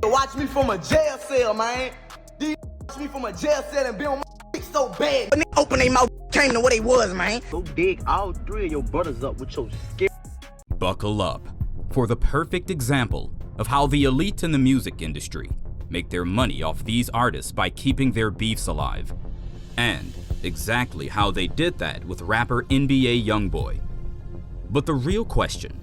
Watch me from a jail cell, man. These watch me from a jail cell and be on my dick so bad. When they open their mouth, came to what they was, man. Go dig all three of your brothers up with your scare. Buckle up for the perfect example of how the elite in the music industry make their money off these artists by keeping their beefs alive. And exactly how they did that with rapper NBA Youngboy. But the real question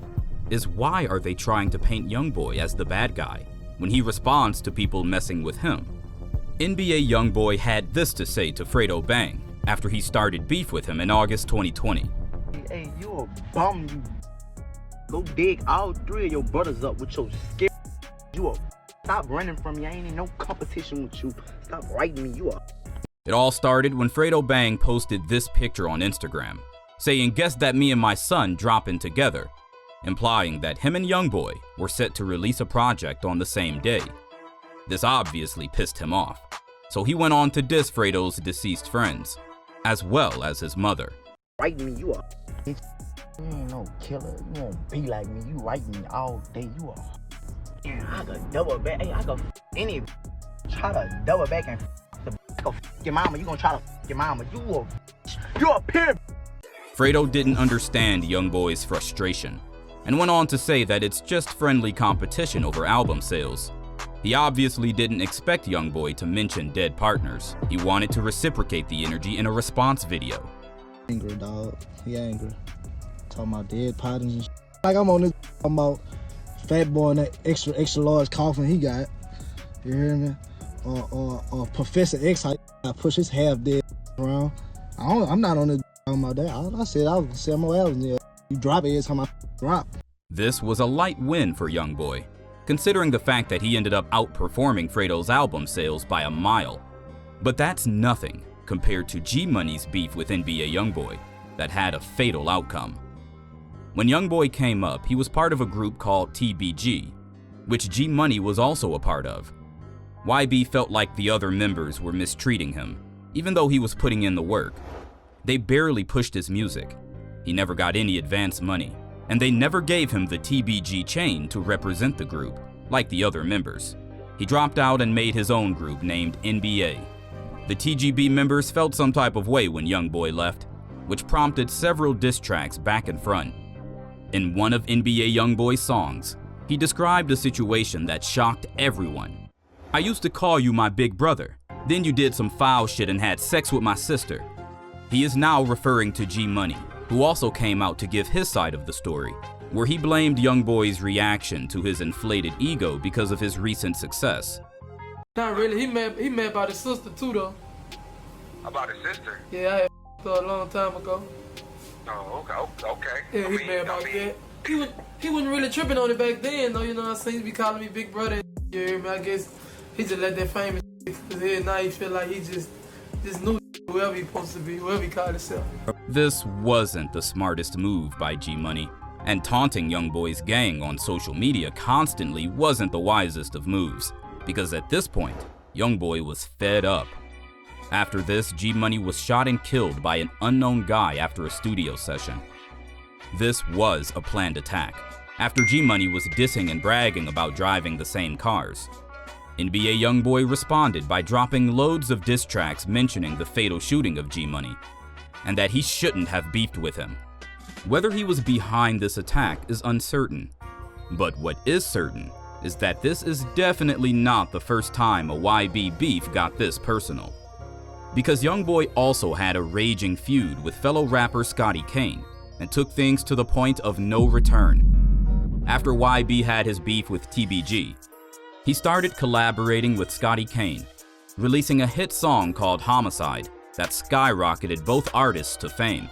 is, why are they trying to paint Youngboy as the bad guy when he responds to people messing with him? NBA Youngboy had this to say to Fredo Bang after he started beef with him in August 2020. Hey, you a bum, you. Go dig all three of your brothers up with your scare. You a. Stop running from me. I ain't in no competition with you. Stop writing me. You a. It all started when Fredo Bang posted this picture on Instagram, saying, "Guess that me and my son dropping together," implying that him and Youngboy were set to release a project on the same day. This obviously pissed him off, so he went on to diss Fredo's deceased friends, as well as his mother. Writing me, you a. You ain't no killer. You won't be like me. You write me all day. You a. Yeah, I could double back. Hey, I could any. Try to double back and your mama. You gonna try to your mama. You a pimp. Fredo didn't understand Youngboy's frustration and went on to say that it's just friendly competition over album sales. He obviously didn't expect Youngboy to mention dead partners. He wanted to reciprocate the energy in a response video. Angry, dog. He angry. Talking about dead partners and shit. Like I'm on this talking about fat boy and that extra large coffin he got. You hear me? Or Professor X, how I push his half dead around. I'm not on this talking about that. I said I was gonna sell more albums. Yeah. You drop it every time I drop. This was a light win for Youngboy, considering the fact that he ended up outperforming Fredo's album sales by a mile. But that's nothing compared to G Money's beef with NBA Youngboy that had a fatal outcome. When Youngboy came up, he was part of a group called TBG, which G Money was also a part of. YB felt like the other members were mistreating him, even though he was putting in the work. They barely pushed his music. He never got any advance money, and they never gave him the TBG chain to represent the group, like the other members. He dropped out and made his own group named NBA. The TGB members felt some type of way when Youngboy left, which prompted several diss tracks back and front. In one of NBA Youngboy's songs, he described a situation that shocked everyone. "I used to call you my big brother. Then you did some foul shit and had sex with my sister." He is now referring to G Money, who also came out to give his side of the story, where he blamed Youngboy's reaction to his inflated ego because of his recent success. Not really. He mad about his sister too, though. About his sister? Yeah, I had her a long time ago. Oh, okay. Yeah, he mad about that. He wasn't really tripping on it back then, though. You know what I'm saying? He be calling me big brother. You hear me? I guess he just let that famous his head. Now he feel like he just knew whoever he supposed to be, whoever he called himself. This wasn't the smartest move by G Money, and taunting Youngboy's gang on social media constantly wasn't the wisest of moves, because at this point, Youngboy was fed up. After this, G Money was shot and killed by an unknown guy after a studio session. This was a planned attack, after G Money was dissing and bragging about driving the same cars. NBA Youngboy responded by dropping loads of diss tracks mentioning the fatal shooting of G Money, and that he shouldn't have beefed with him. Whether he was behind this attack is uncertain, but what is certain is that this is definitely not the first time a YB beef got this personal. Because Youngboy also had a raging feud with fellow rapper Scotty Cain and took things to the point of no return. After YB had his beef with TBG, he started collaborating with Scotty Cain, releasing a hit song called Homicide that skyrocketed both artists to fame.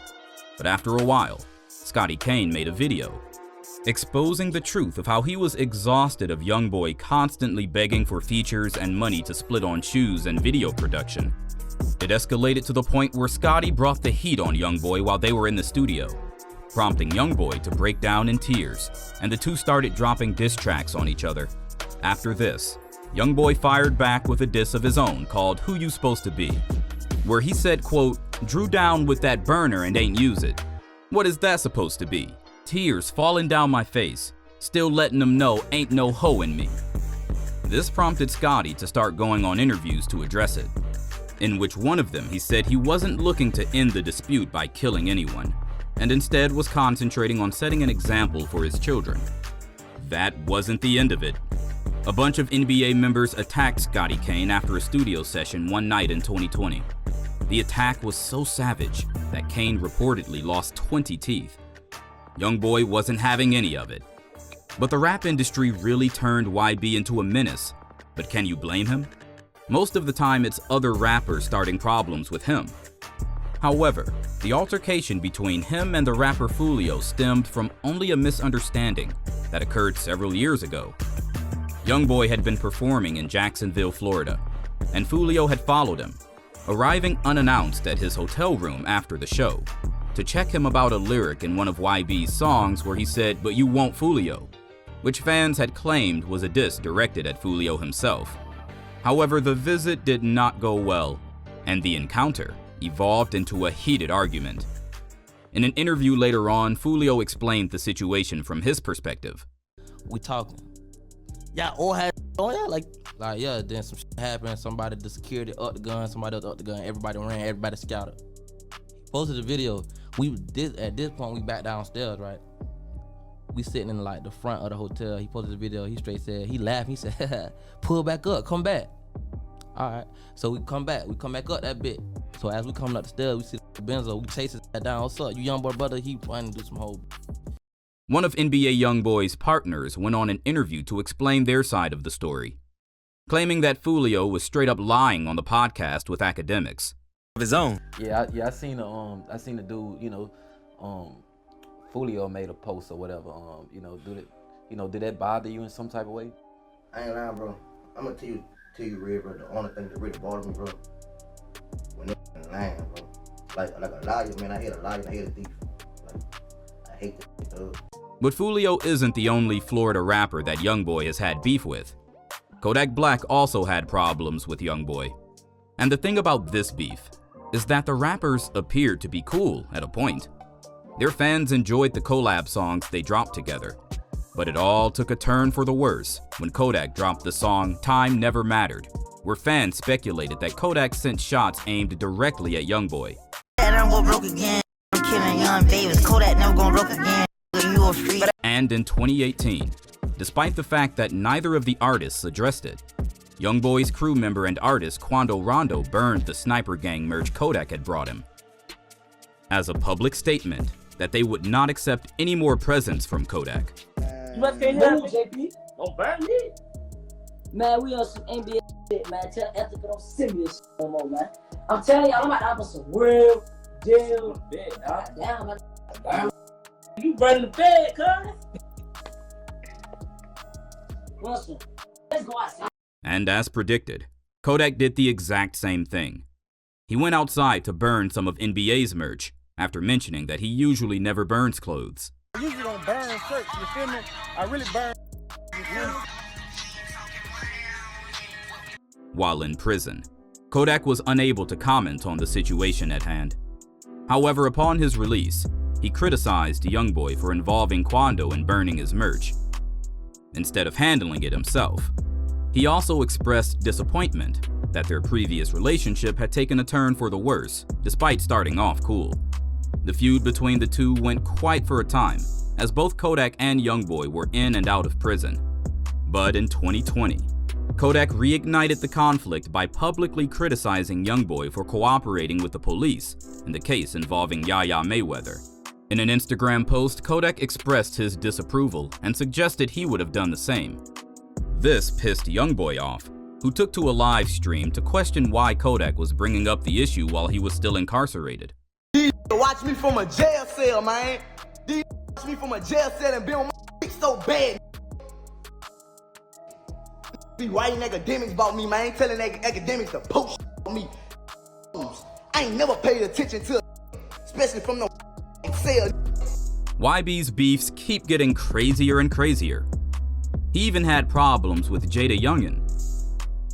But after a while, Scotty Cain made a video exposing the truth of how he was exhausted of Youngboy constantly begging for features and money to split on shoes and video production. It escalated to the point where Scotty brought the heat on Youngboy while they were in the studio, prompting Youngboy to break down in tears, and the two started dropping diss tracks on each other. After this, Youngboy fired back with a diss of his own called Who You Supposed to Be, where he said, quote, "Drew down with that burner and ain't use it. What is that supposed to be? Tears falling down my face, still letting them know ain't no hoe in me." This prompted Scotty to start going on interviews to address it, in which one of them he said he wasn't looking to end the dispute by killing anyone, and instead was concentrating on setting an example for his children. That wasn't the end of it. A bunch of NBA members attacked Scotty Cain after a studio session one night in 2020. The attack was so savage that Cain reportedly lost 20 teeth. Youngboy wasn't having any of it. But the rap industry really turned YB into a menace. But can you blame him? Most of the time it's other rappers starting problems with him. However, the altercation between him and the rapper Foolio stemmed from only a misunderstanding that occurred several years ago. Youngboy had been performing in Jacksonville, Florida, and Foolio had followed him, arriving unannounced at his hotel room after the show, to check him about a lyric in one of YB's songs where he said, "But you won't Foolio," which fans had claimed was a diss directed at Foolio himself. However, the visit did not go well, and the encounter evolved into a heated argument. In an interview later on, Foolio explained the situation from his perspective. We talking. Y'all all had on y'all like yeah, then some shit happened, somebody, the security up the gun, somebody else up the gun, everybody ran, everybody scouted. Posted the video. At this point we back downstairs, right? We sitting in like the front of the hotel. He posted the video, he straight said, he laughed, he said, "Pull back up, come back." All right, so we come back up that bit. So as we coming up the stairs, we see the Benzo, we chase his down. "What's up, you young boy brother?" He planning to do some whole. One of NBA Youngboy's partners went on an interview to explain their side of the story, claiming that Foolio was straight up lying on the podcast with academics. Of his own. Yeah, I seen the dude, Foolio made a post or whatever, did that bother you in some type of way? I ain't lying, bro. I'm gonna tell you real, bro. The only thing that really bothered me, bro, when they lying, bro. Like a liar, man. I hate a liar and I hate a thief. Like, I hate that dog. But Foolio isn't the only Florida rapper that Youngboy has had beef with. Kodak Black also had problems with Youngboy. And the thing about this beef is that the rappers appeared to be cool at a point. Their fans enjoyed the collab songs they dropped together. But it all took a turn for the worse when Kodak dropped the song "Time Never Mattered," where fans speculated that Kodak sent shots aimed directly at Youngboy. And in 2018, despite the fact that neither of the artists addressed it, Youngboy's crew member and artist Quando Rondo burned the Sniper Gang merch Kodak had brought him, as a public statement that they would not accept any more presents from Kodak. You must can't hear me, JP. Don't burn me. Man, we on some NBA shit, man. Tell Ethica don't send me this shit no more, man. I'm telling y'all, I'm about to offer some real deal. Damn, man. You burning the bed, cuz. Listen, let's go outside. And as predicted, Kodak did the exact same thing. He went outside to burn some of NBA's merch after mentioning that he usually never burns clothes. I usually don't burn shirts, you feel me? I really burn, you feel me? While in prison, Kodak was unable to comment on the situation at hand. However, upon his release, he criticized Youngboy for involving Quando in burning his merch, instead of handling it himself. He also expressed disappointment that their previous relationship had taken a turn for the worse, despite starting off cool. The feud between the two went quite for a time, as both Kodak and Youngboy were in and out of prison. But in 2020, Kodak reignited the conflict by publicly criticizing Youngboy for cooperating with the police in the case involving Yaya Mayweather. In an Instagram post, Kodak expressed his disapproval and suggested he would have done the same. This pissed Youngboy off, who took to a live stream to question why Kodak was bringing up the issue while he was still incarcerated. These watch me from a jail cell, man. These watch me from a jail cell and be on my dick so bad. Be writing academics about me, man. Telling academics to post on me. I ain't never paid attention to, especially from no cell. YB's beefs keep getting crazier and crazier. He even had problems with Youngan,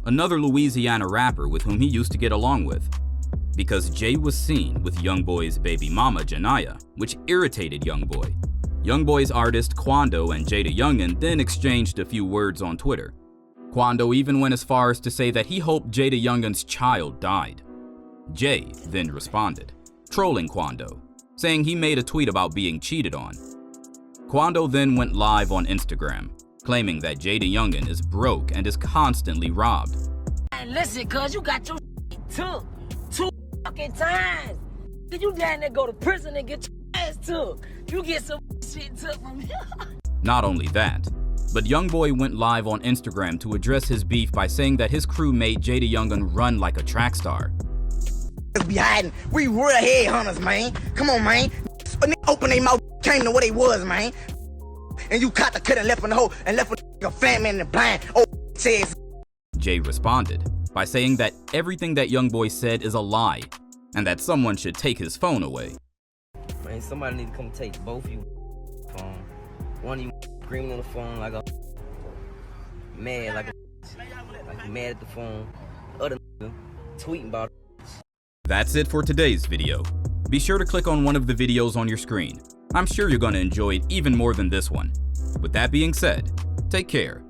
another Louisiana rapper with whom he used to get along with, because Jay was seen with Youngboy's baby mama Janaya, which irritated Youngboy. Youngboy's artist Quando and Youngan then exchanged a few words on Twitter. Quando even went as far as to say that he hoped Jada Youngan's child died. Jay then responded, trolling Quando, saying he made a tweet about being cheated on. Quando then went live on Instagram, claiming that Jada Youngan is broke and is constantly robbed. And listen, cuz you got your took 2 fucking times. Did you down there go to prison and get your ass took? You get some shit took from here. Not only that, but Youngboy went live on Instagram to address his beef by saying that his crew made Jada Youngan run like a track star. Be hiding. We real headhunters, man. Come on, man. A nigga open their mouth, came to what they was, man. And you caught the kid and left in the hole and left with a fat man in the blind. Oh, says. Jay responded by saying that everything that Youngboy said is a lie and that someone should take his phone away. Man, somebody need to come take both of you phone. One of you screaming on the phone like a mad, like mad at the phone. The other tweeting about it. That's it for today's video. Be sure to click on one of the videos on your screen. I'm sure you're going to enjoy it even more than this one. With that being said, take care